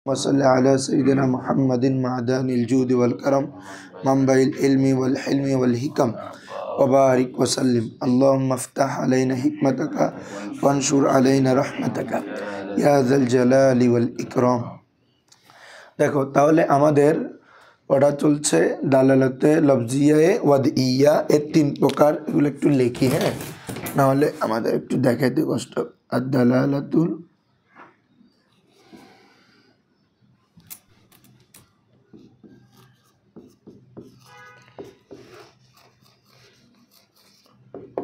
वसल्लि अला सय्यिदिना मुहम्मदिन मअदानिल जूदि वल करम मंबइल इल्मी वल हिल्मी वल हिकम वबारिक वसल्लिम अल्लाहुम्मा इफ्तह अलैना हिकमतका वंशुर अलैना रहमतका या ज़ल जलाली वल इकराम। देखो তাহলে আমাদের পড়া চলছে দালালাতে লফজিয়া ওয়াদিয়া এর তিন প্রকার, এগুলো একটু লিখি, হ্যাঁ, না হলে আমাদের একটু দেখাইতে কষ্ট। আদ-দালালাতুল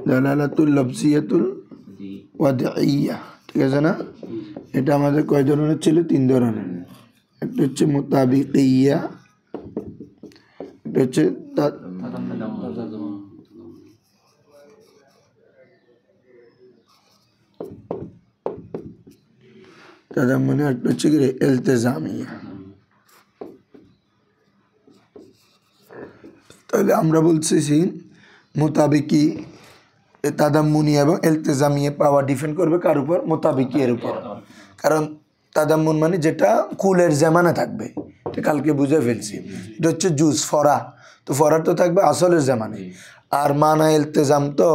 দালালাতুল লফজিয়াতুল ওয়াদিয়া, ঠিক আছে না? এটা আমাদের কয় ধরনের ছিল? তিন ধরনের। একটা হচ্ছে মুতাবিকিয়া, একটা হচ্ছে তাদাম্মুনি, একটা হচ্ছে কি ইলতিজামিয়া। তাহলে আমরা বলছি মুতাবিকি, তাদাম্মুনি এবং ইলতিজামিয়া পাওয়া ডিপেন্ড করবে কার উপর? মুতাবিকি এর উপর। কারণ তাদাম্মুন মানে যেটা কুলের জামানা থাকবে, এটা কালকে বুঝে ফেলছি, এটা হচ্ছে জুজ ফরা, তো ফরা তো থাকবে আসলের জামানে। আর মানায় ইলতিজাম, তো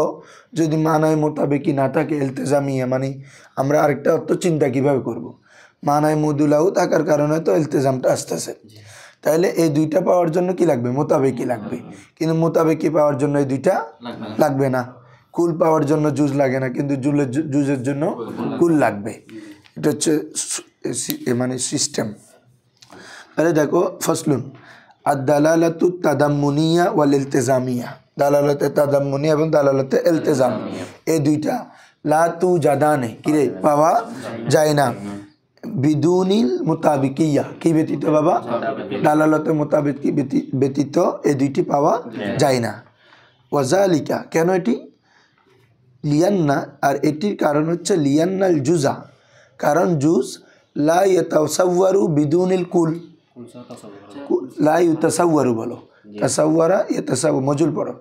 যদি মানায় মোতাবেকি না থাকে ইলতিজামিয়া মানে আমরা আরেকটা অর্থ চিন্তা কীভাবে করব, মানায় মদুলাউ থাকার কারণে তো ইলতিজামটা আসতেছে। তাহলে এই দুইটা পাওয়ার জন্য কি লাগবে? মোতাবেকি লাগবে। কিন্তু মোতাবেকি পাওয়ার জন্য এই দুইটা লাগবে না। কুল পাওয়ার জন্য জুজ লাগে না, কিন্তু জুজের জন্য কুল লাগবে। এটা হচ্ছে মানে সিস্টেম। তাহলে দেখো, ফসলুন আদ-দালালাতু তাদাম্মুনিয়া ওয়াল ইলতিজামিয়া, দালালাতে তাদাম্মুনিয়া এবং দালালাতে ইলতিজামিয়া, এই দুইটা লা তুজাদানে কিরে পাওয়া যায় না বিদুনিল মুতাবিকিয়া, কি ব্যতীত বাবা? দালালাতে মুতাবিকি ব্যতীত এই দুইটি পাওয়া যায় না। ওয়াজালিকা, কেন এটি? লিয়ান্না, আর এটির কারণ হচ্ছে লিয়ান্নাল জুজা, কারণ জুজ লা ইয়াতাসাওয়ারু বিদুনিল কুল, লা ইউতাসাওয়ারু বলো, তাসাওয়ারা ইয়াতাসাওয়ারু, মজুল পড়ো,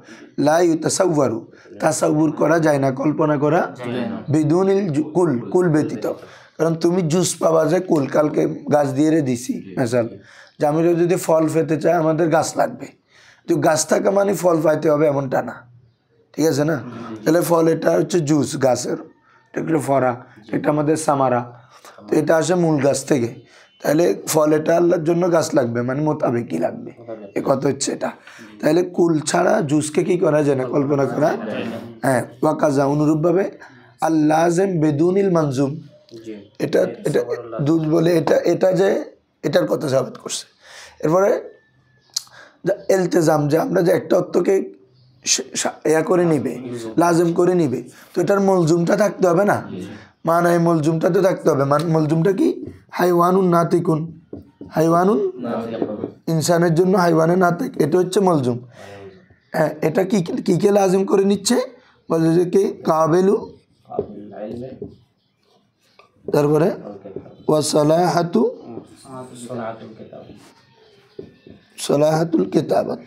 লা ইউতাসাওয়ারু, তাসাউর করা যায় না, কল্পনা করা, বিদুনিল কুল, কুল ব্যতীত। কারণ তুমি জুস পাবা যে কুল, কালকে গাছ দিয়ে দিছি মেসাল, যে আমি যদি ফল পেতে চাই আমাদের গাছ লাগবে, তো গাছ থাকা মানে ফল পাইতে হবে এমনটা না, ঠিক আছে না? তাহলে ফল এটা হচ্ছে জুস গাছের, এটা ফরা, এটা আমাদের সামারা, তো এটা আসে মূল গাছ থেকে। তাহলে ফল এটা আল্লাহর জন্য গাছ লাগবে মানে মোতাবেকি লাগবে, এ কথা হচ্ছে এটা। তাহলে কুল ছাড়া জুসকে কি করা যায় না, কল্পনা করা, হ্যাঁ। ওয়াকাজা, অনুরূপভাবে আল্লাযিম বেদুনিল মানজুম, এটা এটা দুধ বলে এটা, এটা যে এটার কথা সাবিত করছে। এরপরে ইলতিজাম, যে আমরা যে একটা অর্থকে ইয়া করে নিবে, লাজিম করে নিবে, তো এটার মলজুমটা থাকতে হবে না, মানায় মলজুমটা তো থাকতে হবে। মলজুমটা কি? হাইওয়ানুন নাতিকুন, হাইওয়ানুন ইনসানের জন্য হাইওয়ানে নাতিক, এটা হচ্ছে মলজুম। হ্যাঁ, এটা কিকে লাজিম করে নিচ্ছে? বলে যে কি কাবেলু, তারপরে ওয়াসালাহাতু, সালাহাতুল কিতাবাত,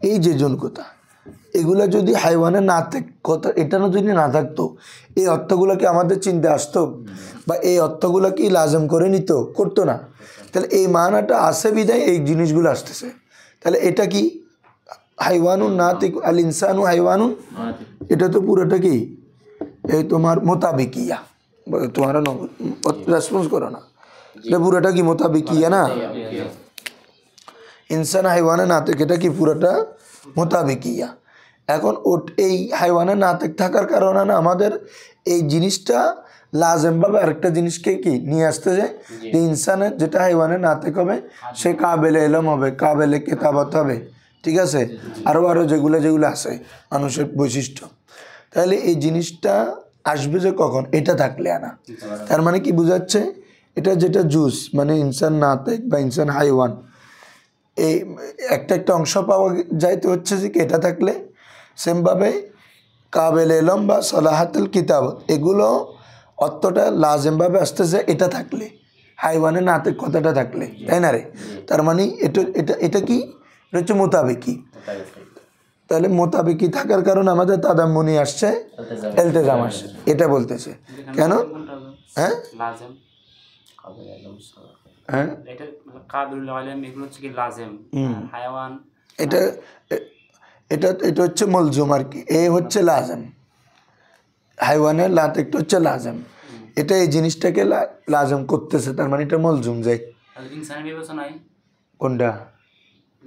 এই যে জনকতা, এগুলা যদি হাইওয়ানে না কথা, এটা না যদি না থাকতো, এই অর্থগুলোকে আমাদের চিন্তা আসতো, বা এই অর্থগুলো কি লাজম করে নিত, করতো না। তাহলে এই মানাটা আসে বিদায় এই জিনিসগুলো আসতেছে। তাহলে এটা কি হাইওয়ানুন নাতিক, আল ইনসানু হাইওয়ানুন, এটা তো পুরোটা কি এই তোমার মোতাবিকিয়া, তোমার রেসপন্স করো না, এটা পুরোটা কি মোতাবিকিয়া না? ইনসান হাইওয়ানে নাতিক, এটা কি পুরোটা মোতাবিকিয়া। এখন এই হাইওয়ানে নাতিক থাকার কারণে না আমাদের এই জিনিসটা লাজেমভাবে আরেকটা জিনিসকে কি নিয়ে আসতে যায়, যে ইনসানের যেটা হাইওয়ানে নাতিক হবে সে কাবেলে ইলম হবে, কাবেলে কিতাবত হবে, ঠিক আছে? আরও যেগুলো আছে মানুষের বৈশিষ্ট্য। তাহলে এই জিনিসটা আসবে যে কখন? এটা থাকলে আনা। তার মানে কি বোঝাচ্ছে? এটা যেটা জুস মানে ইনসান নাতিক বা ইনসান হাইওয়ান, এই একটা অংশ পাওয়া যাইতে হচ্ছে যে কি এটা থাকলে। সেমভাবে কাবেল এলম বা সালাহাতুল কিতাব, এগুলো অর্থটা লাজেমভাবে আসতেছে এটা থাকলে, হাইওয়ানে নাতিক কথাটা থাকলে, তাই না রে? তার মানে এটা এটা এটা কি? এটা হচ্ছে মোতাবেকি। তাহলে মোতাবেকি থাকার কারণে আমাদের তাদাম্মুনি আসছে, ইলতিজাম আসছে, এটা বলতেছে। কেন? হ্যাঁ, হ্যাঁ এটা কাবিলুল আলিম এগুলো হচ্ছে কি লাজেম হায়াওয়ান এটা এটা এটা হচ্ছে মলজুম আর কি এ হচ্ছে লাজেম হাইওয়ানের লাতেকটা হচ্ছে লাজেম এটা এই জিনিসটাকে লাজেম করতেছে তার মানে এটা মলজুম যায় ইনসানের বিবেচনায় কোনটা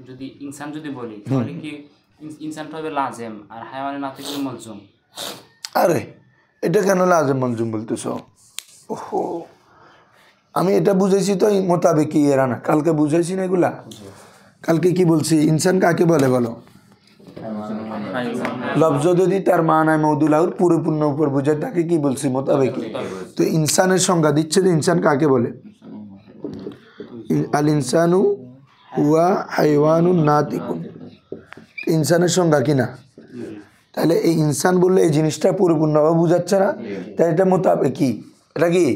যদি ইনসান যদি বলি তাহলে কি ইনসানটা হবে লাজেম আর হায়াওয়ানের নাতে কি মলজুম আরে এটা কেন লাজেম মলজুম বলতেছ ওহো আমি এটা বুঝেছি তো মোতাবেক এরা না কালকে বুঝেছি না এগুলা কালকে কি বলছি ইনসান কাকে বলে বলো লফজ যদি তার মানায় মৌদুলাহুর পরিপূর্ণ উপর বুঝায় তাকে কি বলছি মোতাবেক তো ইনসানের সংজ্ঞা দিচ্ছে যে ইনসান কাকে বলে আল ইনসানু হুয়া হাইওয়ানুন নাতিকুন ইনসানের সংজ্ঞা কিনা তাহলে এই ইনসান বললে এই জিনিসটা পরিপূর্ণভাবে বুঝাচ্ছে না তাই এটা মোতাবেক কি এটা কি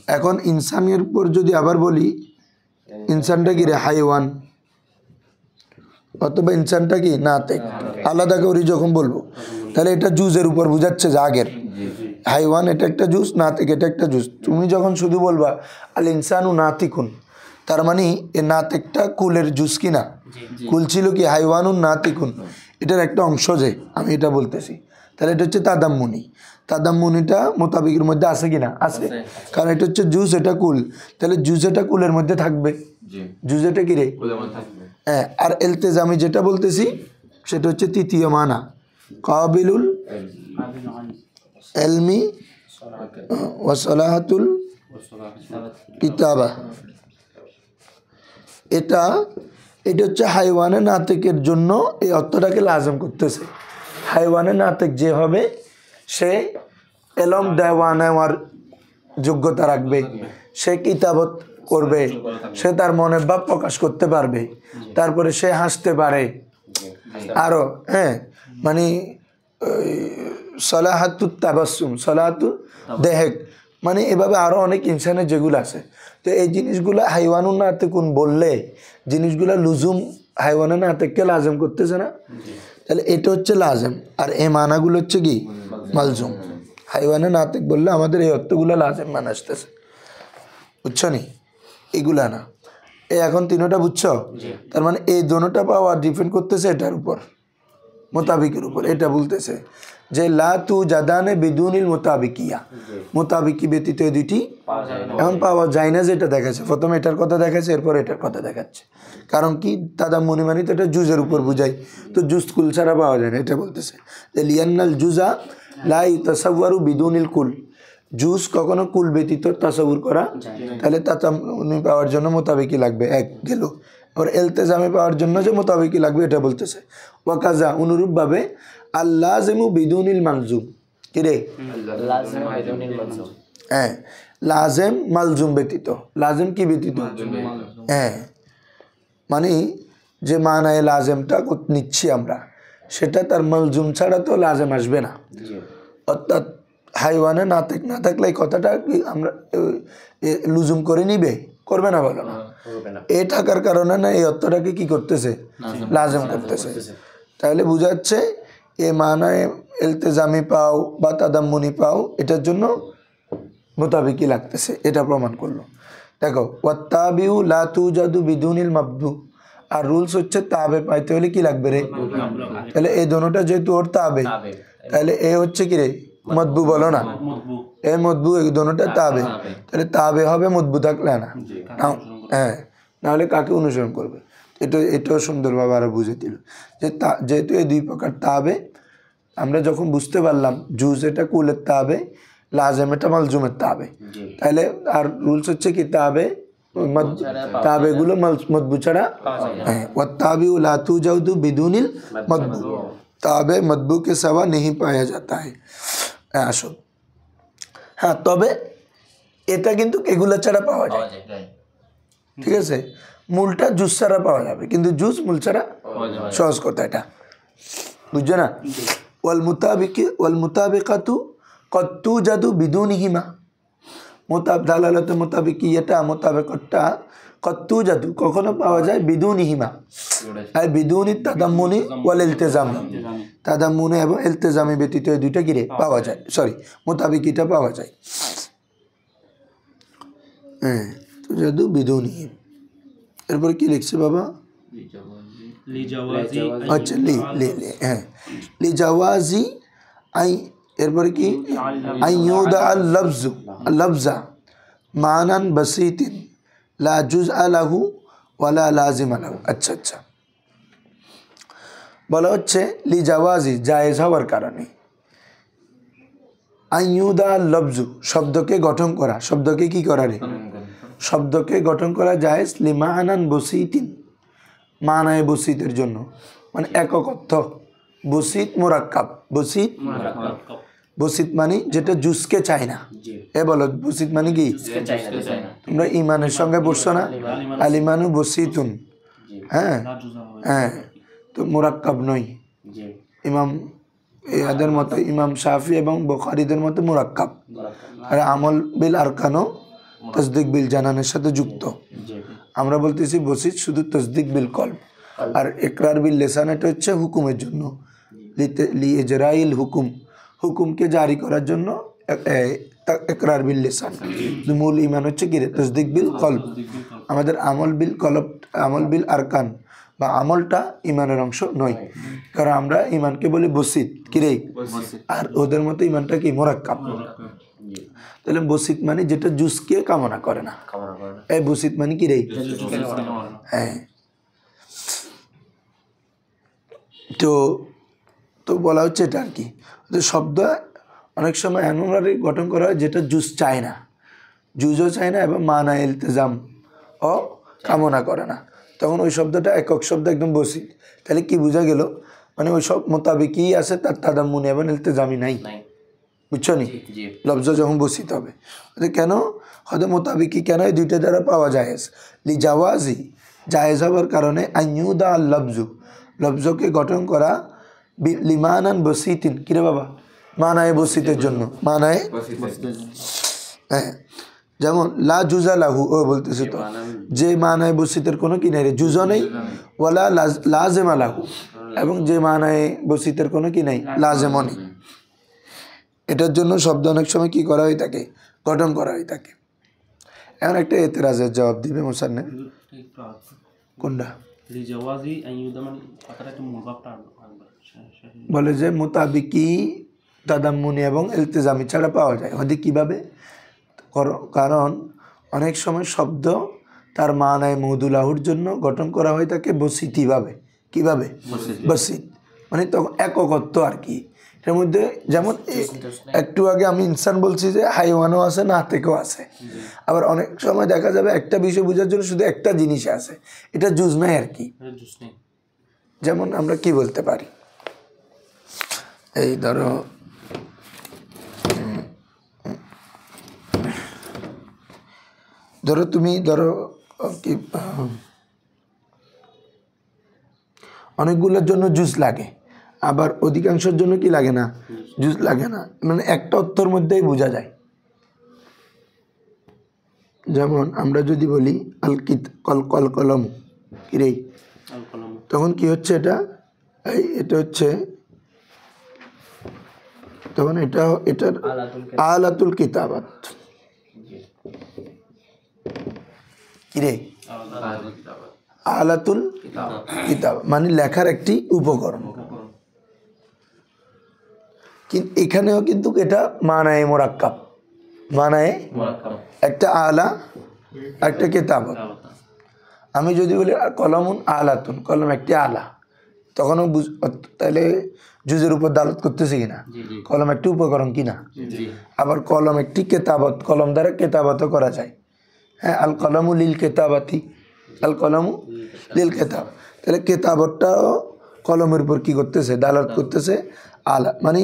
এখন ইনসানের উপর যদি আবার বলি ইনসানটা কি রে হাইওয়ান অথবা ইনসানটা কি নাতিক আলাদা করে যখন বলবো তাহলে এটা জুজের উপর বুঝাচ্ছে যে আগের হাইওয়ান এটা একটা জুস নাতিক এটা একটা জুস তুমি যখন শুধু বলবা আল ইনসানু নাতিকুন তার মানে এ নাতিকটা কুলের জুস কিনা কুল ছিল কি হাইওয়ানুন নাতিকুন এটার একটা অংশ যে আমি এটা বলতেছি তাহলে এটা হচ্ছে তাদাম্মুনিটা মোতাবিকের মধ্যে আছে কিনা আছে কারণ এটা হচ্ছে জুস এটা কুল তাহলে জুস এটা কুলের মধ্যে থাকবে জুস এটা কি রে হ্যাঁ আর ইলতিজামি যেটা বলতেছি সেটা হচ্ছে তৃতীয় মানা কাবিলুল ইলমি ওয়া সালাহাতুল কিতাবা এটা হচ্ছে হাইওয়ানের নাতিকের জন্য এই অর্থটাকে লাজম করতেছে হাইওয়ানের নাতিক যে হবে সে এলম দেওয়ানেওয়ার যোগ্যতা রাখবে সে কিতাবত করবে সে তার মনের ভাব প্রকাশ করতে পারবে তারপরে সে হাসতে পারে আরো হ্যাঁ মানে সলাহাতুত তাবাসসুম সলাহাতুল দেহেক মানে এভাবে আরো অনেক ইনসানের যেগুলো আছে তো এই জিনিসগুলো হাইওয়ানুন নাতিকুন বললে জিনিসগুলো লুজুম হাইওয়ানের নাতিককে লাজম করতেছে না তাহলে এটা হচ্ছে লাজম আর এই মানাগুলো হচ্ছে কি মালজুম হাইওয়ানের নাতিক বললে আমাদের এই অর্থগুলো লাজম মান আসতেছে বুঝছো নি এগুলা না এই এখন তিনোটা বুঝছো তার মানে এই দোনোটা পাওয়া ডিপেন্ড করতেছে এটার উপর মোতাবিকের উপর এটা বলতেছে যে লা তু জাদানে বিদুনিল মোতাবিকিয়া মোতাবিকি ব্যতীত এই দুইটি এখন পাওয়া যায় না যেটা দেখাচ্ছে প্রথমে এটার কথা দেখাচ্ছে এরপর এটার কথা দেখাচ্ছে কারণ কি তাদাম্মুনি মানে তো এটা জুজের উপর বুঝাই তো জুজ কুল ছাড়া পাওয়া যায় না এটা বলতেছে যে লিয়ান্নাল জুজা লা ইউতাসাওয়ারু বিদুনিল কুল জুস কখনো কুল ব্যতীত তাসাউর করা তাহলে তাদাম্মুনি পাওয়ার জন্য মোতাবিকি লাগবে এক গেল আর ইলতিজামি পাওয়ার জন্য যে মোতাবিকি লাগবে এটা বলতেছে ওয়াকাজা অনুরূপভাবে আল্লাজিমু বিদুনিল মালজুম কি রে হ্যাঁ লাজেম মালজুম ব্যতীত লাজেম কি ব্যতীত হ্যাঁ মানে যে মানায় লাজেমটা নিচ্ছি আমরা সেটা তার মালজুম ছাড়া তো লাজেম আসবে না অর্থাৎ হাইওয়ানে না থাকলে এই কথাটা কি আমরা লুজুম করে নিবে করবে না বলো না এ থাকার কারণে না এই অর্থটাকে কি করতেছে লাজেম করতেছে তাহলে বুঝাচ্ছে এ মানায় ইলতিজামি পাও বা তাদাম্মুনি পাও এটার জন্য মোতাবিকি লাগতেছে এটা প্রমাণ করলো দেখো ওয়াত্তাবিউ লা তুজাদু বিদুনিল মাবদু আর রুলস হচ্ছে তাবে পাইতে হলে কি লাগবে রে তাহলে এই দোনোটা যেহেতু ওর তাবে তাহলে এ হচ্ছে কি রে মদবু বলো না এ মদবু এই দোনোটা তাবে তাহলে তাবে হবে মদবু থাকলে না হ্যাঁ নাহলে কাকে অনুসরণ করবে এটাও সুন্দরভাবে আরো বুঝে দিল যে যেহেতু এই দুই প্রকার তাবে আমরা যখন বুঝতে পারলাম জুজ এটা কুলের তাবে লাজেম এটা মালজুমের তাবে তাহলে আর রুলস হচ্ছে কি তাবেগুলো মদবু ছাড়া হ্যাঁ ওয়াত্তাবিউ লা তুজাদু বিদুনিল মদবু তাবে মদবু के सिवा नहीं पाया जाता है আসো হ্যাঁ তবে এটা কিন্তু এগুলো ছাড়া পাওয়া যায় ঠিক আছে মূলটা জুস ছাড়া পাওয়া যাবে কিন্তু জুস মূল ছাড়া সহজ কথা এটা বুঝছো না ওয়াল মুতাবিকাতু কদ তুজাদু বিদুনিহিমা দালালাত মুতাবিকিয়াটা মুতাবিকাতটা কদ তুজাদু কখনো পাওয়া যায় বিদুনিহিমা আর বিদুনি তাদাম্মুনি ওয়াল ইলতিজামি তাদাম্মুনি এবং ইলতিজামি ব্যতীত এই দুইটা গিরে পাওয়া যায় সরি মুতাবিকিটা পাওয়া যায় হ্যাঁ তুজাদু বিদুনিহিম। এরপরে কি লিখছে বাবা? লিজাওয়াজি আচ্ছা লি লি লি হ্যাঁ লিজাওয়াজি আই, এরপরে কি আইয়ুদা আল লফজু লফজা মানান বাসিতিন লা জুজআ লাহু ওয়ালা লাজিমা লাহু। আচ্ছা আচ্ছা, বলা হচ্ছে লিজাওয়াজি জায়েজ হওয়ার কারণে, আইয়ুদা আল লফজু শব্দকে গঠন করা, শব্দকে কি করা রে? শব্দকে গঠন করা জায়েজ লিমানান বসিতিন মানায় বসিতের জন্য, মানে একক অর্থ। বসিত মুরাক্কাব, বসিত বসিত মানে যেটা জুসকে চায় না। এ বলো বসিত মানে কি? তোমরা ইমানের সঙ্গে পড়ছো না, আলিমানু বসিতুন। হ্যাঁ হ্যাঁ, তো মুরাক্কাব নয়। ইমাম এদের মতো ইমাম শাফি এবং বুখারীদের মতো মুরাক্কাব। আর আমল বিল আরকানো তসদিক বিল জানানের সাথে যুক্ত। আমরা বলতেছি বসিত শুধু তসদিক বিল কলব, আর ইকরার বিল লিসান এটা হচ্ছে হুকুমের জন্য, লি ইজরাইল হুকুম, হুকুমকে জারি করার জন্য ইকরার বিল লিসান। মূল ঈমান হচ্ছে কি রে? তসদিক বিল কলব। আমাদের আমল বিল কলব, আমল বিল আরকান বা আমলটা ঈমানের অংশ নয়, কারণ আমরা ঈমানকে বলি বসিত কি রে, আর ওদের মতো ঈমানটা কি মুরাক্কাব। তাহলে বসিত মানে যেটা জুসকে কামনা করে না, এই বসিত মানে কি রে? হ্যাঁ, তো তো বলা হচ্ছে এটা আর কি। শব্দ অনেক সময় এমনভাবে গঠন করা হয় যেটা জুস চায় না, জুজও চায় না এবং মানা ইলতিজাম ও কামনা করে না, তখন ওই শব্দটা একক শব্দ একদম বসিত। তাহলে কি বোঝা গেল? মানে ওই সব মোতাবেকই আছে, তার তাদাম্মুনি এবং ইলতিজামি নাই। বুঝছো নি? লফজ যখন বসিত হবে কেন হয়তো মোতাবিকি কেন, এই দুইটা দ্বারা পাওয়া জায়েজ। লি জাওয়াজি জায়েজ হওয়ার কারণে, আইয়ুদা আল লফজু লফজকে গঠন করা, লিমানান বসিতিন কিরে বাবা, মানায় বসিতের জন্য, মানায় হ্যাঁ। যেমন লা জুজা লাহু, ও বলতেছি তো যে মানায় বসিতের কোনো কি নেই রে, জুজও নেই, ওয়ালা লাজেমা লাহু, এবং যে মানায় বসিতের কোনো কি নেই, লাজেমও নেই। এটার জন্য শব্দ অনেক সময় কি করা হয়ে থাকে, গঠন করা হয়ে থাকে। এমন একটা এতেরাজের জবাব দিবে মুসান্নিফ। কোনটা? লিজাওয়াজি আইয়ুদা মানে কথাটা একটু মূল ভাবটা বলে যে মোতাবিকি তাদাম্মুনি এবং ইলতিজামি ছাড়া পাওয়া যায়। হয়তো কীভাবে? কারণ অনেক সময় শব্দ তার মানায় মৌদুলাহুর জন্য গঠন করা হয়ে থাকে বসিতিভাবে। কীভাবে? বসিত মানে তখন এককত্ব আর কি। এর মধ্যে যেমন একটু আগে আমি ইনসান বলছি যে হাইওয়ানও আছে, না থেকেও আছে। আবার অনেক সময় দেখা যাবে একটা বিষয় বোঝার জন্য শুধু একটা জিনিস আছে, এটা জুজ নাই আর কি। যেমন আমরা কি বলতে পারি, এই ধরো তুমি ধরো কি অনেকগুলোর জন্য জুস লাগে, আবার অধিকাংশের জন্য কি লাগে না, জুস লাগে না। মানে একটা অর্থের মধ্যেই বোঝা যায়। যেমন আমরা যদি বলি আল কিত কল কল কলম কিরে, তখন কি হচ্ছে এটা, এটা হচ্ছে তখন এটার আলাতুল কিতাবাত কিরে, আলাতুল কিতাব মানে লেখার একটি উপকরণ। কিন্তু এখানেও কিন্তু এটা মানায় মোরাক্কাব, মানায় একটা আলা একটা কিতাবত। আমি যদি বলি কলমুন আলাতুন, কলম একটি আলা, তখনও তাহলে জুজের উপর দালত করতেছে কিনা, কলম একটি উপকরণ কিনা। আবার কলম একটি কেতাবত, কলম দ্বারা কেতাবতও করা যায়। হ্যাঁ, আল কলমু লিল কেতাবাতি, আল কলমু লিল কেতাব। তাহলে কেতাবতটাও কলমের উপর কি করতেছে, দালাত করতেছে আলা। মানে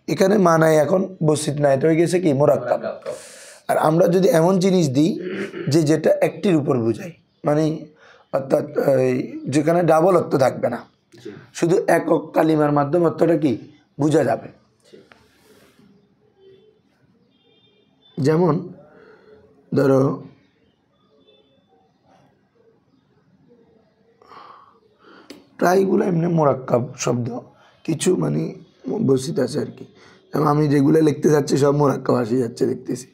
এখানে মানায় এখন বসিত না, এটা হয়ে গেছে কি মুরাক্কাব। আর আমরা যদি এমন জিনিস দিই যে যেটা একটির উপর বোঝায়, মানে অর্থাৎ যেখানে ডাবল অর্থ থাকবে না, শুধু একক কালিমার মাধ্যমে অর্থটা কি বোঝা যাবে। যেমন ধরো প্রায়গুলো এমনি মোরাক্কাব শব্দ, কিছু মানে বসিত আছে আর কি। যেমন আমি যেগুলো লিখতে যাচ্ছি সব মোরাক্কাব আসি যাচ্ছে দেখতেছি।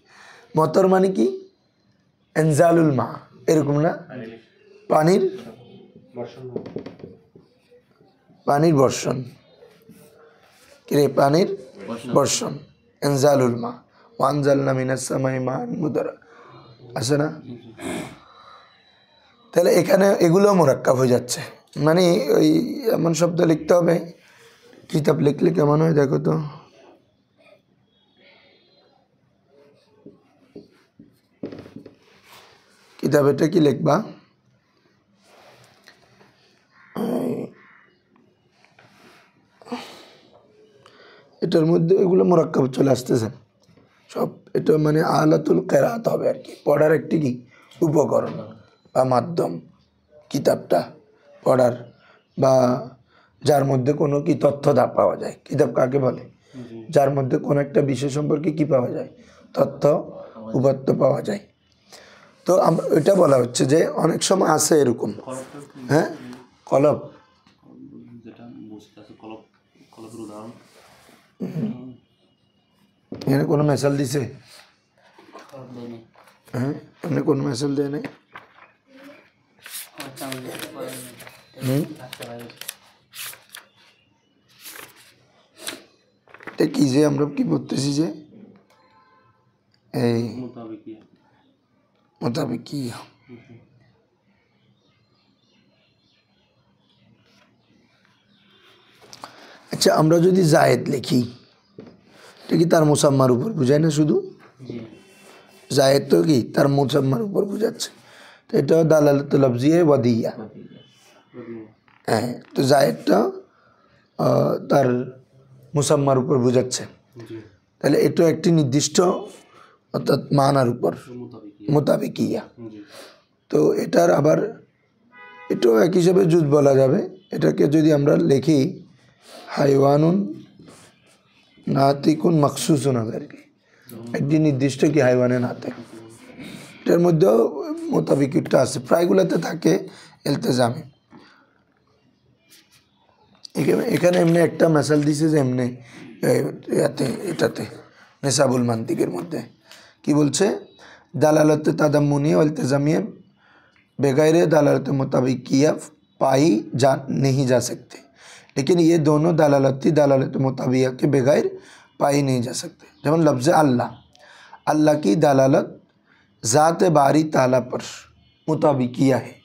মতর মানে কি, এনজালুল মা, এরকম না? পানির পানির বর্ষণ, কিরে পানির বর্ষণ, এনজালুল মা, ওয়ানজালনা মিনাস সামাই মাআন মুদারা, আছে না? তাহলে এখানে এগুলো মোরাক্কাব হয়ে যাচ্ছে, মানে ওই এমন শব্দ লিখতে হবে, কিতাব লিখলে কেমন হয় দেখো তো, কিতাব এটা কি লিখবা, এটার মধ্যে এগুলো মোরাক্কাব চলে আসতেছে সব, এটা মানে আলাতুল কেরাত হবে আর কি, পড়ার একটি কি উপকরণ বা মাধ্যম, কিতাবটা পড়ার বা যার মধ্যে কোনো কি তথ্য পাওয়া যায়। কিতাব কাকে বলে? যার মধ্যে কোনো একটা বিষয় সম্পর্কে কি পাওয়া যায়, তথ্য উপাত্ত পাওয়া যায়। তো আমরা এটা বলা হচ্ছে যে অনেক সময় আছে এরকম, হ্যাঁ কলব, যেটা বুঝতে আছে কলবের উদাহরণ এখানে কোনো মেসাল দিছে? দেয়নি। হ্যাঁ এখানে কোনো মেসাল দেয় নাই। আচ্ছা, আমি যেতে পারি না। থাকতে পারি। এটা কি যে আমরা কি বলতেছি যে এই মোতাবেক কি, আচ্ছা আমরা যদি জায়েদ লিখি, এটা কি তার মুসাম্মার উপর বুঝায় না শুধু? জি। জায়েদ তো কি তার মুসাম্মার উপর বুঝাচ্ছে, তো এটা দালালাতুল লফজিয়ে ওয়াদিয়া। হ্যাঁ, তো জায়েদটা তার মুসাম্মার উপর বুঝাচ্ছে, তাহলে এটা একটি নির্দিষ্ট অর্থাৎ মানার উপর মোতাবেকিয়া। তো এটার আবার এটাও এক হিসাবে জুজ বলা যাবে। এটাকে যদি আমরা লিখি হাইওয়ানুন নাতিকুন মাকসুসুন, আর কি একটি নির্দিষ্ট কি হাইওয়ানে নাতিক, এটার মধ্যেও মোতাবিকটা আছে, প্রায়গুলোতে থাকে ইলতিজামে। এখানে এমনি একটা মেসাল দিছে যে এমনি এটাতে নেসাবুল মান্তিকের মধ্যে কি বলছে, দালালতে তাদাম্মুনি ও ইলতিজামিয়া बेगैर दलालत मुताबिकिया पाई जा नहीं जा सकते, लेकिन ये दोनों दलालती दलालत मुताबिया के बगैर पाई नहीं जा सकते। जब लफ्ज़ अल्लाह, अल्लाह की दलालत ज़ात बारी ताला पर मुताबिकिया है,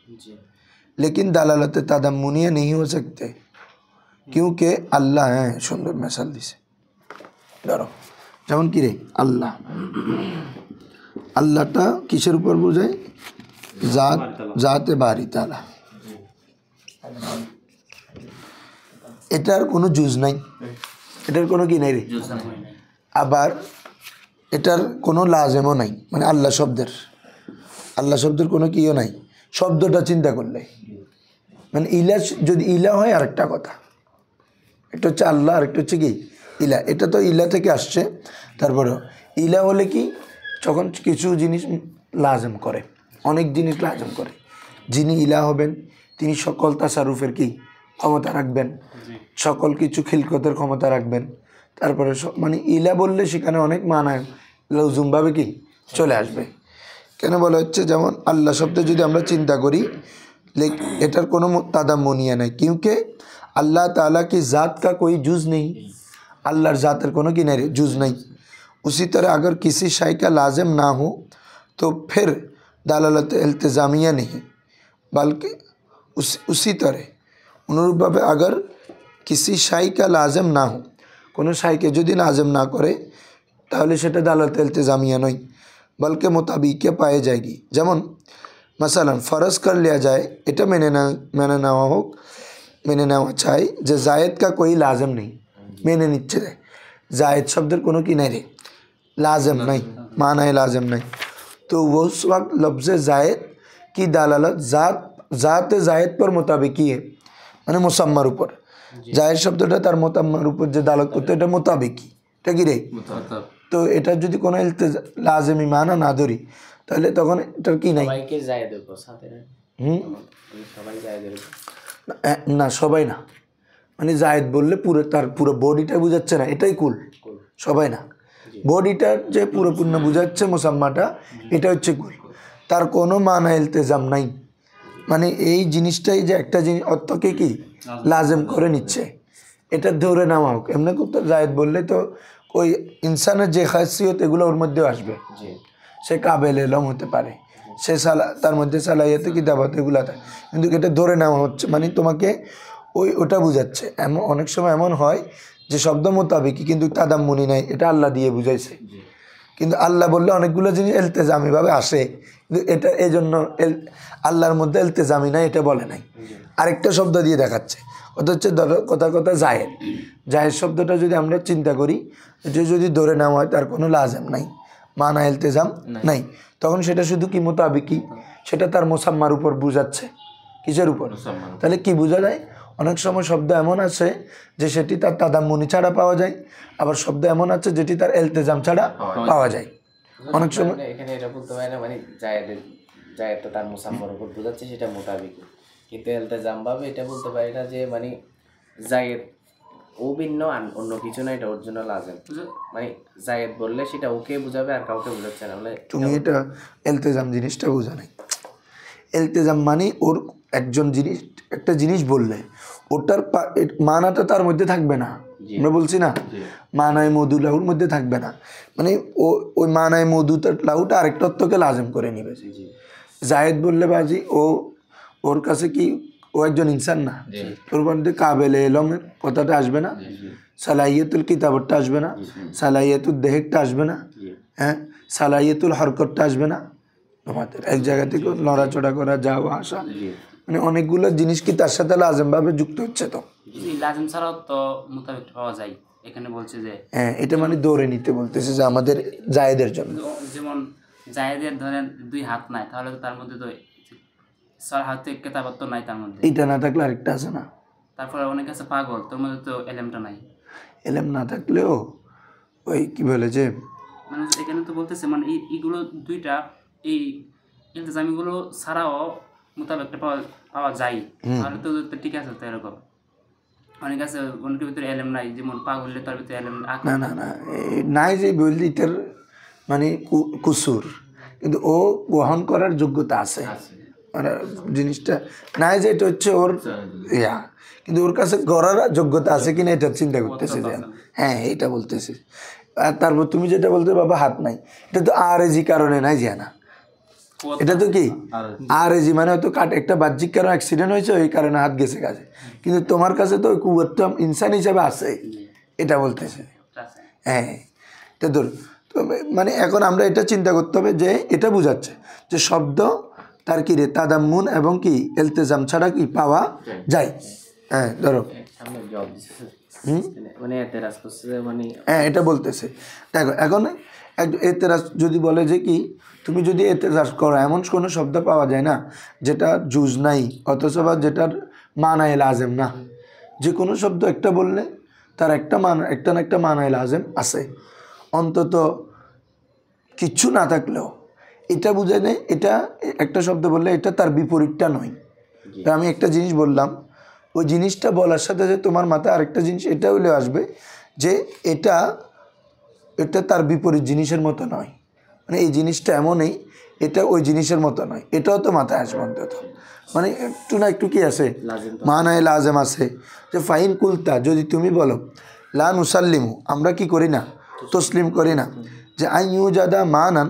लेकिन दलालत तदम्मुनिया नहीं हो सकते क्योंकि अल्लाह हैं। सुंदर मिसाल दिसे धरो, যেমন কি রে আল্লাহ, আল্লাহটা কিসের উপর বোঝায়? জাতে বারি তালা, এটার কোনো জুজ নাই, এটার কোনো কি নাই রে, আবার এটার কোনো লাজেমও নাই, মানে আল্লাহ শব্দের কোনো কিও নাই। শব্দটা চিন্তা করলে মানে ইলা, যদি ইলা হয় আরেকটা কথা, একটা হচ্ছে আল্লাহ আরেকটা হচ্ছে কি ইলা, এটা তো ইলা থেকে আসছে। তারপরে ইলা হলে কি, যখন কিছু জিনিস লাজেম করে, অনেক জিনিস লাজম করে, যিনি ইলা হবেন তিনি সকল তাসারুফের কি ক্ষমতা রাখবেন, সকল কিছু খিলকতের ক্ষমতা রাখবেন। তারপরে মানে ইলা বললে সেখানে অনেক মানায় লজুমভাবে কি চলে আসবে। কেন বলা হচ্ছে, যেমন আল্লাহ শব্দে যদি আমরা চিন্তা করি, এটার কোনো তাদাম্মুনিয়া নাই, क्योंकि अल्लाह ताला की ज़ात का कोई जुज़ नहीं, अल्लाहर ज़ातर कोनो की नहीं जुज़ नहीं। उसी तरह अगर किसी शय का लाजिम ना हो तो फिर दालालत इल्तिज़ामिया नहीं, बल्कि उसी तरह অনুরূপভাবে अगर किसी शय का लाजिम ना हो, কোনো শাইকে যদি লাজিম না করে তাহলে সেটা দালালত ইলতিজামিয়া নয়, বলকে মোতাবিকে পায়ে যায়গি। যেমন মশালান ফরজ कर लिया जाए, এটা মেনে নেওয়া চাই যে জায়েদ কা कोई लाजिम नहीं, মেনে নিচ্ছে জায়েদ শব্দের কোনো কি নাই রে, लाजिम नहीं, मानाए लाजिम नहीं। तो वो उस वक्त लफ्ज़ जायद की दालालत ज़ात जायद पर मुताबिकी है, মানে মুসাম্মার উপর। জায়েদ শব্দটা তার মুসাম্মার উপর যে দালালত করতে, এটা মুতাবিকি, এটা কি রে। তো এটা যদি কোনো লাজিমি মানা না ধরি তাহলে তখন এটার কি নাই, না সবাই না, মানে জায়েদ বললে পুরো তার পুরো বডিটা বুঝাচ্ছে না, এটাই কুল, সবাই না, বডিটার যে পুরোপূর্ণ বুঝাচ্ছে মুসাম্মাটা, এটা হচ্ছে কুল। তার কোনো মানা ইলতেজাম নাই, মানে এই জিনিসটাই যে একটা জিনিস অর্থকে কি লাজেম করে নিচ্ছে, এটা ধরে নেওয়া হোক। এমনি করতে জায়েদ বললে তো ওই ইনসানের যে খাসিয়ত এগুলো ওর মধ্যেও আসবে, সে কাবেল এলম হতে পারে, সে তার মধ্যে সালাহিয়াতে কিতাবত এগুলো থাকে, কিন্তু এটা ধরে নেওয়া হচ্ছে, মানে তোমাকে ওটা বুঝাচ্ছে। এমন অনেক সময় এমন হয় যে শব্দ মোতাবেকই কিন্তু তাদাম্মুনি নাই, এটা আল্লাহ দিয়ে বুঝাইছে, কিন্তু আল্লাহ বললে অনেকগুলো জিনিস এলতেজামিভাবে আসে, কিন্তু এটা এই জন্য আল্লাহর মধ্যে এলতেজামি নাই এটা বলে নাই, আরেকটা শব্দ দিয়ে দেখাচ্ছে। ওটা হচ্ছে ধরো কথা জায়েদ, জায়েদ শব্দটা যদি আমরা চিন্তা করি, এটা যদি ধরে নেওয়া হয় তার কোনো লাজেম নাই, মানা ইলতেজাম নাই, তখন সেটা শুধু কি মোতাবিকি, সেটা তার মোসাম্মার উপর বুঝাচ্ছে। কিসের উপর? তাহলে কি বোঝা যায়? অনেক সময় শব্দ এমন আছে যে সেটি তার তাদাম্মুনি ছাড়া পাওয়া যায়, আবার শব্দ এমন আছে যেটি তার ইলতেজাম ছাড়া পাওয়া যায়। অনেক সময় এখানে এটা বলতে হয় না, মানে জায়েদটা তার মুসাম্মার উপর বোঝাচ্ছে, সেটা মোতাবিকি, কিন্তু ইলতিজাম ভাবে এটা বলতে পারি না যে মানে জায়েদ ও ভিন্ন অন্য কিছু না, এটা ওর জন্য লাজেম। মানে জায়েদ বললে সেটা ওকে বোঝাবে আর কাউকে বোঝাচ্ছে না। বলে তুমি এটা ইলতেজাম জিনিসটা বোঝা নাই। ইলতেজাম মানে ওর একজন জিনিস একটা জিনিস বললে ওটার মানাটা তার মধ্যে থাকবে না, আমরা বলছি না মানায় মধু লাহুর মধ্যে থাকবে না, মানে ওই মানায় মধু লাহুটা আরেকটা অর্থকে লাজেম করে নিবে। জায়েদ বললে বাজি ওর কাছে কি ও একজন ইনসান না, ওর মধ্যে কাবেলে এলমের কথাটা আসবে না, সালাহিয়াতুল কিতাবতটা আসবে না, সালাহিয়াতুল দেহেকটা আসবে না, হ্যাঁ সালাহিয়াতুল হরকতটা আসবে না, তোমাদের এক জায়গা থেকে নড়াচড়া করা যাওয়া আসা, মানে অনেকগুলো জিনিস কি তার সাথে লাজেম ভাবে যুক্ত হচ্ছে। তো লাজেম ছাড়াও তো মোতাবেক পাওয়া যায়, এখানে বলছে যে হ্যাঁ এটা মানে দৌড়ে নিতে বলতেছে যে আমাদের জায়েদের জন্য, যেমন জায়েদের ধরেন 2 হাত নাই, তাহলে তো তার মধ্যে তো 4 হাতে কেতাবত তো নাই তার মধ্যে, এটা না থাকলে আরেকটা আছে না। তারপরে অনেক আছে পাগল, তোর মধ্যে তো এলেমটা নাই। এলেম না থাকলেও ওই কি বলে যে মানে এখানে তো বলতেছে মানে এইগুলো দুইটা এই ইলতিজামিগুলো ছাড়াও মোতাবেকটা পাওয়া যায়, তাহলে তো ঠিক আছে। তো এরকম অনেক আছে, অনেকের ভিতরে এলেম নাই, যেমন পাগলের তার ভিতরে এলেম না না না নাই যে বললি এটার মানে কুসুর, কিন্তু ও গ্রহণ করার যোগ্যতা আছে, মানে জিনিসটা নাই যে এটা হচ্ছে ওর ইয়া, কিন্তু ওর কাছে করার যোগ্যতা আছে কিনা এটা চিন্তা করতেছে যে হ্যাঁ এটা বলতেছে। আর তারপর তুমি যেটা বলতে বাবা হাত নাই, এটা তো আরএজি কারণে নাই যে না, এটা তো কি আরএজি মানে হয়তো একটা বাহ্যিক কারণ অ্যাক্সিডেন্ট হয়েছে ওই কারণে হাত গেছে কাছে, কিন্তু তোমার কাছে তো ওই কুয়ারটা ইনসান হিসাবে আছে, এটা বলতেছে। হ্যাঁ এটা ধর তো মানে এখন আমরা এটা চিন্তা করতে হবে যে এটা বোঝাচ্ছে যে শব্দ তার কি রে তাদাম্মুন এবং কি ইলতিজাম ছাড়া কি পাওয়া যায়। হ্যাঁ ধরো সামনে জবাব দিচ্ছে, মানে এতেরাজ করছে মানে হ্যাঁ এটা বলতেছে। দেখো এখন এতেরাজ যদি বলে যে কি তুমি যদি এতেরাজ করো, এমন কোনো শব্দ পাওয়া যায় না যেটা জুজ নাই অথচ বা যেটার মানায় লাজেম না, যে কোনো শব্দ একটা বললে তার একটা না একটা মানায় লাজেম আছে, অন্তত কিচ্ছু না থাকলেও এটা বুঝে নেই। এটা একটা শব্দ বললে এটা তার বিপরীতটা নয়। আমি একটা জিনিস বললাম, ওই জিনিসটা বলার সাথে সাথে তোমার মাথায় আরেকটা জিনিস এটা হলেও আসবে যে এটা তার বিপরীত জিনিসের মতো নয়, মানে এই জিনিসটা এমনই, এটা ওই জিনিসের মতো নয়, এটাও তো মাথায় আসবে অন্তত, মানে একটু না একটু কি আছে মানায় লাজেম আছে। যে ফাইন কুলতা যদি তুমি বলো লা নুসাল্লিমু আমরা কি করি না, তসলিম করি না, যে আই ইউ জাদা মানান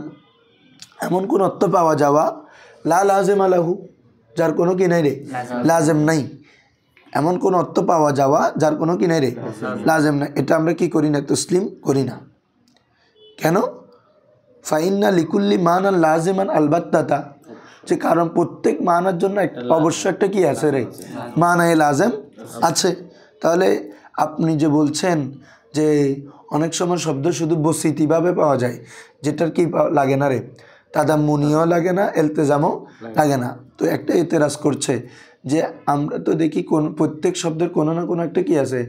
এমন কোন অর্থ পাওয়া যাওয়া লা লাজেম আলাহু যার কোনো কি নাই রে লাজেম নাই, এমন কোন অর্থ পাওয়া যাওয়া যার কোনো কি নাই রে লাজেম নাই, এটা আমরা কি করি না, তসলিম করি না। কেন? ফাইন্না লিকুল্লি মানান লাজেমান আলবাত্তাতা, যে কারণ প্রত্যেক মানার জন্য অবশ্য একটা কি আছে রে মানায় লাজেম আছে। তাহলে আপনি যে বলছেন যে অনেক সময় শব্দ শুধু বসিতিভাবে পাওয়া যায়, যেটার কি লাগে না রে তাদাম্মুনিও লাগে না ইলতিজামও লাগে না, তো একটা এতেরাজ করছে যে আমরা তো দেখি কোন প্রত্যেক শব্দের কোনো না কোনো একটা কি আছে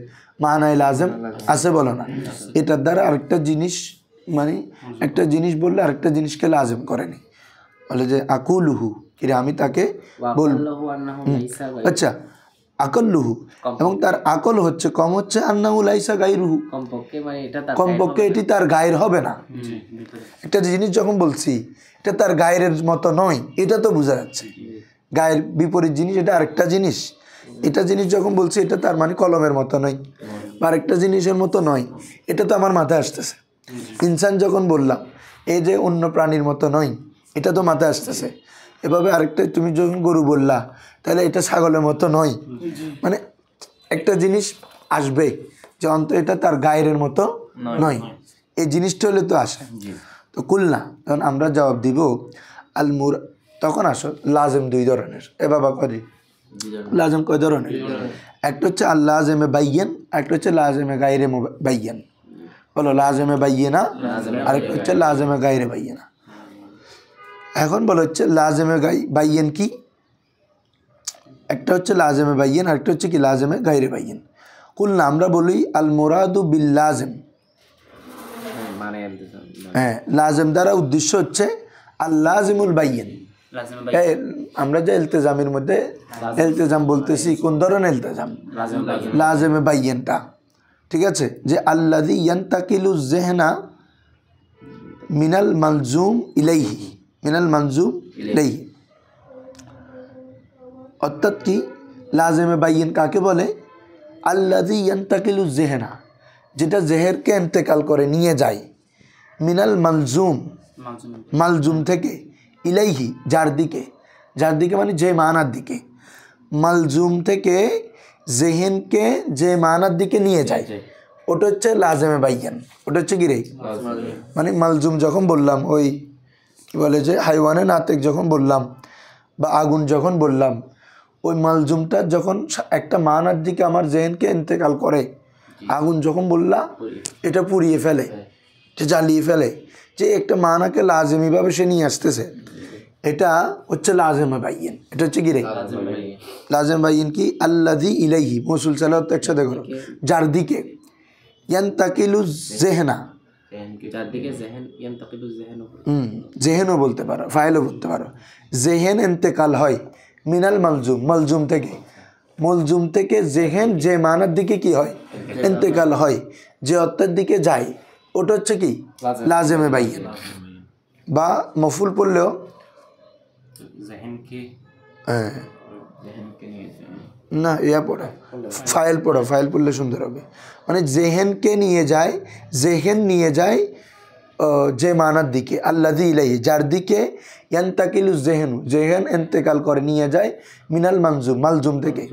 মানায় লাজেম আছে বলো না, এটার দ্বারা আরেকটা জিনিস মানে একটা জিনিস বললে আরেকটা জিনিসকে লাজেম করেনি, বলে যে আকুলুহু কিরে আমি তাকে বলবো। আচ্ছা আকল্লুহু এবং তার আকল হচ্ছে কম হচ্ছে আন্নাহু লাইসা গায়রুহু, কমপক্ষে মানে এটা তার কমপক্ষে এটি তার গায়ের হবে না। একটা জিনিস যখন বলছি এটা তার গায়ের মতো নয়, এটা তো বোঝা যাচ্ছে। গায়ের বিপরীত জিনিস এটা আরেকটা জিনিস, এটা জিনিস যখন বলছি এটা তার মানে কলমের মতো নয় বা আরেকটা জিনিসের মতো নয়, এটা তো আমার মাথায় আসতেছে। ইনসান যখন বললাম এই যে অন্য প্রাণীর মতো নয়, এটা তো মাথায় আসতেছে। এভাবে আরেকটা তুমি যখন গরু বললা তাহলে এটা ছাগলের মতো নয়, মানে একটা জিনিস আসবে যে অন্তত এটা তার গায়ের মতো নয়, এই জিনিসটা হলে তো আসে। তো কুলনা তখন আমরা জবাব দিব আল মুর, তখন আসো লাজেম দুই ধরনের। এ বাবা করি লাজেম কয় ধরনের? একটা হচ্ছে আল লাজেমে বাইয়েন, একটা হচ্ছে লাজেমে গায়রে বাইয়েন। বলো লাজেমে বাইয়েনা, আরেকটা হচ্ছে লাজেমে গায়রে বাইয়েনা। এখন বলো হচ্ছে লাজেমে বাইয়েন কি? একটা হচ্ছে লাজেমে বাইয়েন, আরেকটা হচ্ছে কি লাজেমে গায়রে বাইয়েন। কুলনা আমরা বলি আল মুরাদু বিল লাজেম, হ্যাঁ লাজেম দ্বারা উদ্দেশ্য হচ্ছে আল লাজিমুল বাইয়েন। আমরা যে ইলতিজামের মধ্যে ইলতিজাম বলতেছি কোন ধরনের ইলতিজাম? লাজেমে বাইয়েনটা, ঠিক আছে? যে আল্লাযী ইয়ান্তাকিলু যিহনা মিনাল মালজুম ইলাইহি, মিনাল মালজুম ইলাইহি, অর্থাৎ কি লাজেমে বাইয়েন কাকে বলে? আল্লাযী ইয়ান্তাকিলু যিহনা, যেটা জেহেরকে ইন্তেকাল করে নিয়ে যায়, মিনাল মালজুম, মালজুম থেকে, ইলাইহি যার দিকে, যার দিকে মানে যে মানার দিকে, মালজুম থেকে জেহেনকে যে মানার দিকে নিয়ে যায়, ওটা হচ্ছে লাজেমে বাইয়ান। ওটা হচ্ছে কি রে? মানে মালজুম যখন বললাম, ওই কি বলে যে হাইওয়ানে নাতেক যখন বললাম বা আগুন যখন বললাম, ওই মালজুমটা যখন একটা মানার দিকে আমার জেহেনকে ইন্তেকাল করে, আগুন যখন বললাম এটা পুড়িয়ে ফেলে, এটা জ্বালিয়ে ফেলে, যে একটা মানাকে লাজেমিভাবে সে নিয়ে আসতেছে, এটা হচ্ছে লাজেমে বাইয়েন। এটা হচ্ছে কি রে? লাজেমে বাইয়েন কি? আল্লাযী ইলাইহি, মৌসুল সালাত একসাথে করো, যার দিকে, ইয়ান্তাকিলু যিহনা, যার দিকে জেহেন, ইয়ান্তাকিলু যিহন, জেহেনও বলতে পারো, ফাইলও বলতে পারো। জেহেন ইন্তেকাল হয় মিনাল মালজুম, মালজুম থেকে, মলজুম থেকে জেহেন যে মানার দিকে কি হয়? ইন্তেকাল হয়, যে অর্থের দিকে যায়, ওটা হচ্ছে কি? লাজেমে বাইয়েন। বা মফুল পড়লেও হ্যাঁ না, ইয়া পড়ো, ফাইল পড়ো, ফাইল পড়লে সুন্দর হবে। মানে জেহেনকে নিয়ে যায়, জেহেন নিয়ে যায় যে মানার দিকে, আল্লাযী ইলাইহি যার দিকে, ইয়ান্তাকিলু জেহেনু জেহেন ইন্তেকাল করে নিয়ে যায়, মিনাল মানজুম মালজুম থেকে,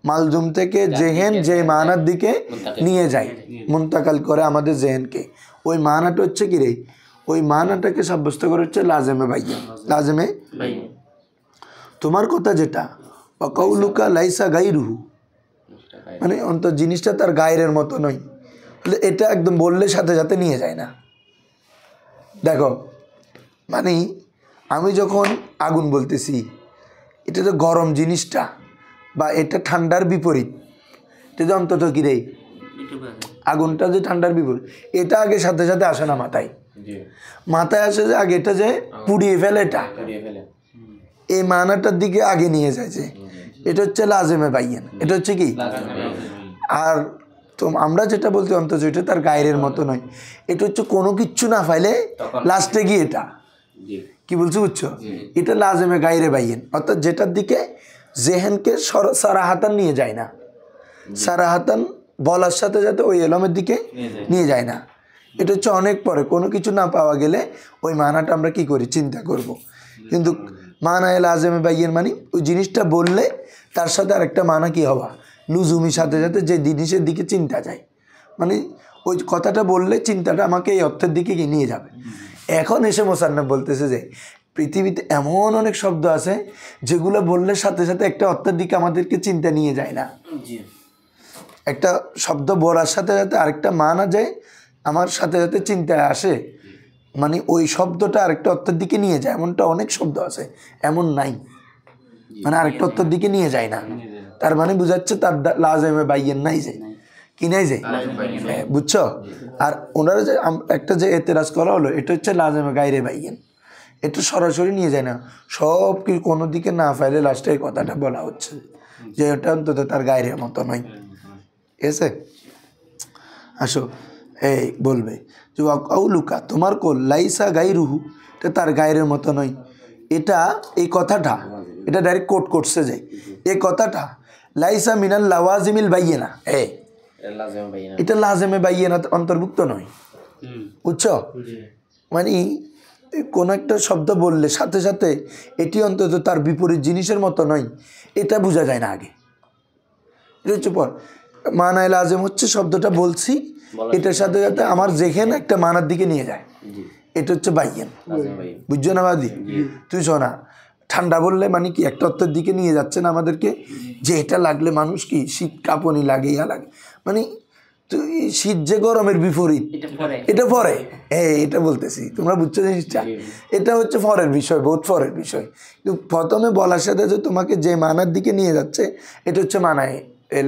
মালজুম থেকে জেহেন যে মানার দিকে নিয়ে যায়, মুন্তাকাল করে আমাদের জেহেনকে, ওই মানাটা হচ্ছে কি রে? ওই মানাটাকে সাব্যস্ত করে হচ্ছে লাজেমে বাইয়েন। লাজেমে তোমার কথা যেটা ওয়াকাউলুকা লাইসা গায়রুহু, মানে অন্তত জিনিসটা তার গায়ের মতো নয়, এটা একদম বললে সাথে সাথে নিয়ে যায় না। দেখো মানে আমি যখন আগুন বলতেছি, এটা তো গরম জিনিসটা বা এটা ঠান্ডার বিপরীত, এটা যে অন্তত কি রে? আগুনটা যে ঠান্ডার বিপরীত, এটা আগে সাথে সাথে আসে না মাথায়, মাথায় আসে যে আগে এটা যে পুড়িয়ে ফেলে, এটা এই মানাটার দিকে আগে নিয়ে যায়, যে এটা হচ্ছে লাজেমে বাইয়েন। এটা হচ্ছে কি? আর তো আমরা যেটা বলতে অন্তত এটা তার গায়ের মতো নয়, এটা হচ্ছে কোনো কিচ্ছু না ফাইলে লাস্টে গিয়ে এটা কি বলছো, বুঝছো? এটা লাজেমে গায়রে বাইয়েন, অর্থাৎ যেটার দিকে জেহেনকে সারাহাতান নিয়ে যায় না, সারাহাতান বলার সাথে সাথে ওই এলমের দিকে নিয়ে যায় না। এটা হচ্ছে অনেক পরে কোনো কিছু না পাওয়া গেলে ওই মানাটা আমরা কি করি? চিন্তা করব। কিন্তু মানায় লাজেমে বাইয়েন মানে ওই জিনিসটা বললে তার সাথে আরেকটা মানা কি হওয়া, লুজুমির সাথে সাথে যে জিনিসের দিকে চিন্তা যায়, মানে ওই কথাটা বললে চিন্তাটা আমাকে এই অর্থের দিকে নিয়ে যাবে। এখন এসে মোসান্নফ বলতেছে যে পৃথিবীতে এমন অনেক শব্দ আছে যেগুলো বললে সাথে সাথে একটা অর্থের দিকে আমাদেরকে চিন্তা নিয়ে যায় না। একটা শব্দ বলার সাথে সাথে আরেকটা মানা যায়, আমার সাথে সাথে চিন্তায় আসে, মানে ওই শব্দটা আরেকটা অর্থের দিকে নিয়ে যায়, এমনটা অনেক শব্দ আছে, এমন নাই, মানে আরেকটা অর্থের দিকে নিয়ে যায় না। তার মানে বুঝাচ্ছে তার লাজেমে বাইয়েন নাই, যে কি নাই, যে বুঝছো? আর ওনারা যে একটা যে এতেরাজ করা হলো, এটা হচ্ছে লাজেমে গায়রে বাইয়েন, এটা সরাসরি নিয়ে যায় না, সব কি কোনো দিকে না ফাইলে লাস্টে এই কথাটা বলা হচ্ছে যে এটা অন্তত তার গায়ের মতো নয়। এসে আসো এই বলবে যে ওয়াকাউলুকা তোমার কোল লাইসা গায়রুহু, এটা তার গায়ের মতো নয়। এটা এই কথাটা এটা ডাইরেক্ট কোট করছে যে এই কথাটা লাইসা মিনাল লাওয়াজিমিল বাইয়িনা, এটা লাজেমে বাইয়িনা অন্তর্ভুক্ত নয়। বুঝছো? মানে কোন একটা শব্দ বললে সাথে সাথে এটি অন্তত তার বিপরীত জিনিসের মতো নয়, এটা বোঝা যায় না আগে। এটা হচ্ছে পর মানায় লাজেম হচ্ছে শব্দটা বলছি এটার সাথে সাথে আমার যেখানে একটা মানার দিকে নিয়ে যায়, এটা হচ্ছে বাইয়ান। বুঝছো না বাদি? তুই শোনা, ঠান্ডা বললে মানে কি একটা অর্থের দিকে নিয়ে যাচ্ছে না আমাদেরকে, যে এটা লাগলে মানুষ কি শীত কাঁপনি লাগে, ইয়া লাগে, মানে শীত যে গরমের বিপরীত এটা পরে, হ্যাঁ এটা বলতেছি, তোমরা বুঝছো জিনিসটা? এটা হচ্ছে ফরের বিষয়, বহুত ফরের বিষয়। কিন্তু প্রথমে বলার সাথে যে তোমাকে যে মানার দিকে নিয়ে যাচ্ছে এটা হচ্ছে মানায়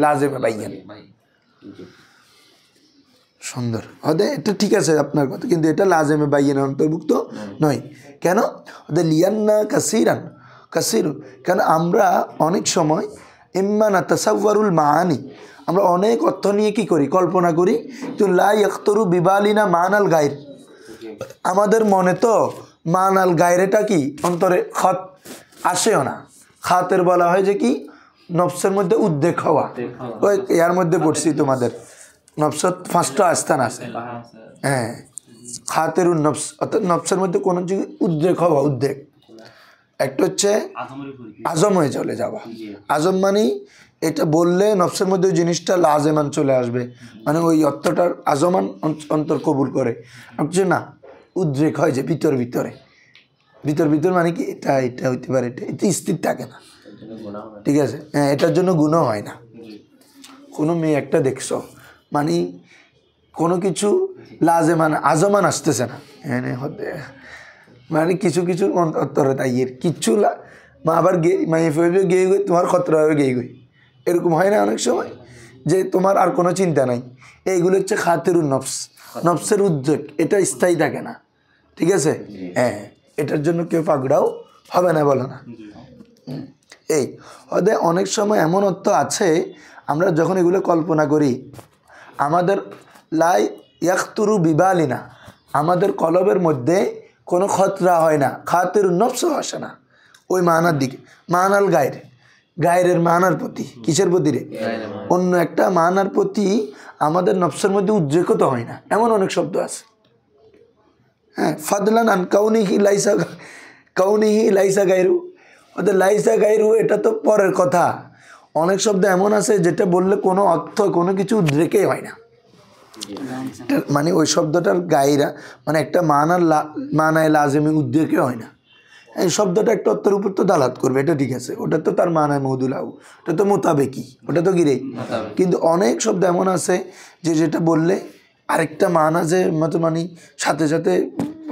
লাজেমে বাইয়ান। সুন্দর হদে, এটা ঠিক আছে আপনার কথা, কিন্তু এটা লাজেমে বাইয়ানের অন্তর্ভুক্ত নয়। কেন? ওদের লিয়ান্না কাসিরান কাসির, কেন আমরা অনেক সময় ইম্মানা তাসাওয়ারুল মাআনি, আমরা অনেক অর্থ নিয়ে কি করি, কল্পনা করি। তো লা ইয়াখতরু বিবালিনা মানাল গায়র, আমাদের মনে তো মানাল গায়রেটা কি অন্তরে খত আসেও না। খাতের বলা হয় যে কি নফসের মধ্যে উদ্বেগ হওয়া, ওই এর মধ্যে পড়ছি তোমাদের নফসত 5টা স্থান আছে। হ্যাঁ, খাতের নফস অর্থাৎ নফসের মধ্যে কোনো উদ্বেগ হওয়া, উদ্বেগ। একটা হচ্ছে আজম হয়ে চলে যাওয়া। আজম মানে এটা বললে নফসের মধ্যে ওই জিনিসটা লাজেমান চলে আসবে, মানে ওই অর্থটার আজমান অন্তর কবুল করে। হচ্ছে না, উদ্রেক হয় যে ভিতর ভিতরে, ভিতর ভিতর মানে কি এটা এটা হইতে পারে, এটা স্থির থাকে না। ঠিক আছে, হ্যাঁ, এটার জন্য গুণ হয় না। কোনো মেয়ে একটা দেখছো মানে কোনো কিছু লাজেমান আজমান আসতেছে না, হ্যাঁ হতে মানে কিছু কিছু অন্তরে তাই এর কিচ্ছু মা আবার গে মাইয়ে ফেবে গিয়ে গই তোমার খতরা হয়ে গিয়ে গই, এরকম হয় না অনেক সময়, যে তোমার আর কোনো চিন্তা নাই। এইগুলো হচ্ছে খাতেরুন নফস, নফসের উদ্যোগ, এটা স্থায়ী থাকে না। ঠিক আছে, হ্যাঁ, এটার জন্য কেউ পাগড়াও হবে না, বলো না? এই ওদের অনেক সময় এমন অর্থ আছে আমরা যখন এগুলো কল্পনা করি আমাদের লাই ইয়াখতুরু বিবালিনা, আমাদের কলবের মধ্যে কোনো খতরা হয় না, খাতের নফসও আসে না ওই মানার দিকে। মানাল গায়ের, গায়ের মানার প্রতি, কিসের প্রতি রে? অন্য একটা মানার প্রতি আমাদের নফসের মধ্যে উদ্রেকত হয় না, এমন অনেক শব্দ আছে। হ্যাঁ, ফাদলান আন কাউনিহি লাইসা, কাউনিহি লাইসা গায়রু, ওদের লাইসা গায়রু এটা তো পরের কথা। অনেক শব্দ এমন আছে যেটা বললে কোনো অর্থ কোনো কিছু উদ্রেকেই হয় না, মানে ওই শব্দটার গায়রা মানে একটা মানায় লাজেমে উদ্রেকে হয় না। এই শব্দটা একটা অর্থের উপর তো দালাত করবে, এটা ঠিক আছে, ওটা তো তার মানায় মৌদুলাউ, ওটা তো মোতাবেকি, ওটা তো গিরে। কিন্তু অনেক শব্দ এমন আছে যে যেটা বললে আরেকটা মানা যে মতো মানে সাথে সাথে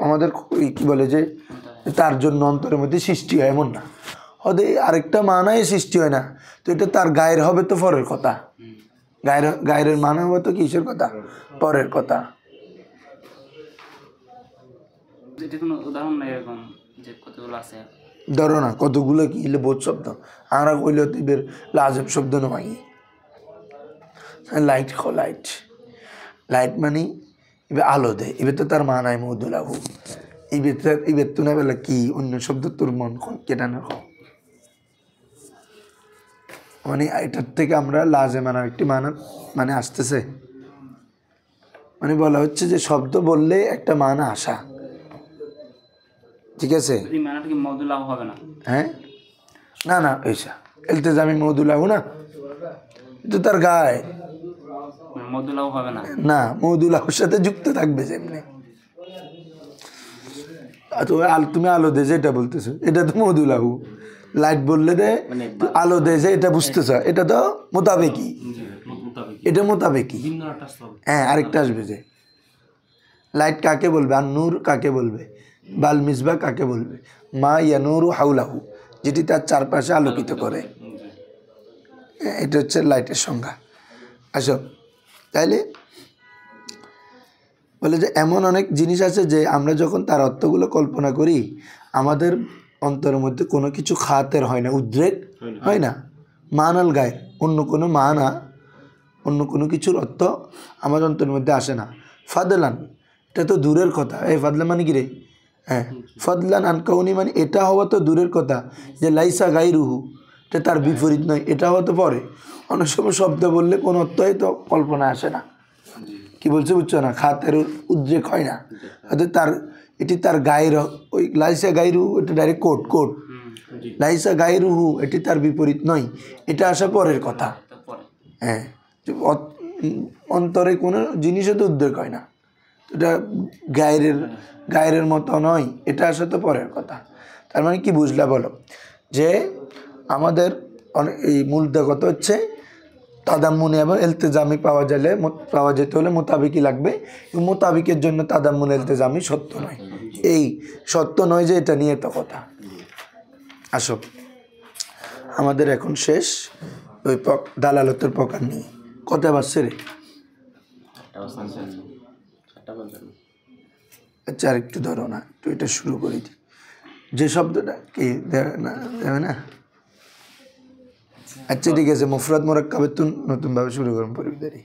আমাদের কী বলে যে তার জন্য অন্তরের মধ্যে সৃষ্টি হয়, এমন না। হয়তো আরেকটা মানায় সৃষ্টি হয় না, তো এটা তার গায়ের হবে তো পরের কথা, গায়ের মানে হবে তো কিসের কথা, পরের কথা। ধরো না কতগুলো কি বোধ শব্দ আমরা কইলে বের লাজেব শব্দ নয়। লাইট খো, লাইট, লাইট মানে এবার আলো দেয়, এবার তো তার মানায় মৌদুলাহু, এবার তো না বেলা কি অন্য শব্দ তোর মন কেটা না, মানে এটার থেকে আমরা লাজে মানার একটি মানা মানে আসতেছে, মানে বলা হচ্ছে যে শব্দ বললে একটা মানা আসা। ঠিক আছে, হ্যাঁ, না না এইসা এলতেজামি মৌদুলাহু না, এটা তার গায়ে মদুলাও হবে না, না মৌদুলাহুর সাথে যুক্ত থাকবে যেমনি। তুমি আলো দে যে এটা বলতেছো, এটা তো মৌদুলাহু। লাইট বললে দে আলো দে যে এটা বুঝতেছ, এটা তো মোতাবেকি, এটা মোতাবেকি। হ্যাঁ, আরেকটা আসবে যে লাইট কাকে বলবে, আর নূর কাকে বলবে, বাল মিসবা কাকে বলবে, মা ইয়ানুরু হাউলাহু, যেটি তার চারপাশে আলোকিত করে, এটা হচ্ছে লাইটের সংজ্ঞা। আসো তাইলে বলে যে এমন অনেক জিনিস আছে যে আমরা যখন তার অর্থগুলো কল্পনা করি আমাদের অন্তরের মধ্যে কোনো কিছু খাতের হয় না, উদ্রেক হয় না। মানাল গায়ের অন্য কোনো মানা, অন্য কোনো কিছুর অর্থ আমাদের অন্তরের মধ্যে আসে না। ফাদলান এটা তো দূরের কথা, এই ফাদলা মানে কি রে, হ্যাঁ ফদলান আন কাউনি মানে এটা হওয়া তো দূরের কথা, যে লাইসা গাইরুহু এটা তার বিপরীত নয়, এটা হওয়া তো পরে। অনেক সময় শব্দ বললে কোনো অর্থই তো কল্পনা আসে না, কি বলছে বুঝছো না, খাতের উদ্রেক হয় না, হয়তো তার এটি তার গায়ের, ওই লাইসা গাইরুহু এটা ডাইরেক্ট কোট কোট, লাইসা গাইরুহু এটি তার বিপরীত নয়, এটা আসা পরের কথা। তারপরে হ্যাঁ যে অন্তরে কোনো জিনিসও তো উদ্রেক হয় না, এটা গায়ের মতো নয়, এটা আসা তো পরের কথা। তার মানে কি বুঝলা বলো, যে আমাদের এই মূল কথা হচ্ছে তাদাম্মুনি এবং এলতেজামি পাওয়া যেতে হলে মোতাবিকি লাগবে, এবং মোতাবিকের জন্য তাদাম্মুন এলতেজামি সত্য নয়, এই সত্য নয় যে এটা নিয়ে তো কথা। আসো আমাদের এখন শেষ ওই দালালতের প্রকার নিয়ে কথা বাসছে রে। আচ্ছা আর একটু ধরো না, একটু এটা শুরু করে দিই, যে শব্দটা কি দেবে না। আচ্ছা ঠিক আছে, মুফরাদ মোরাক্কাবের নতুনভাবে শুরু করুন পরিবিদারি।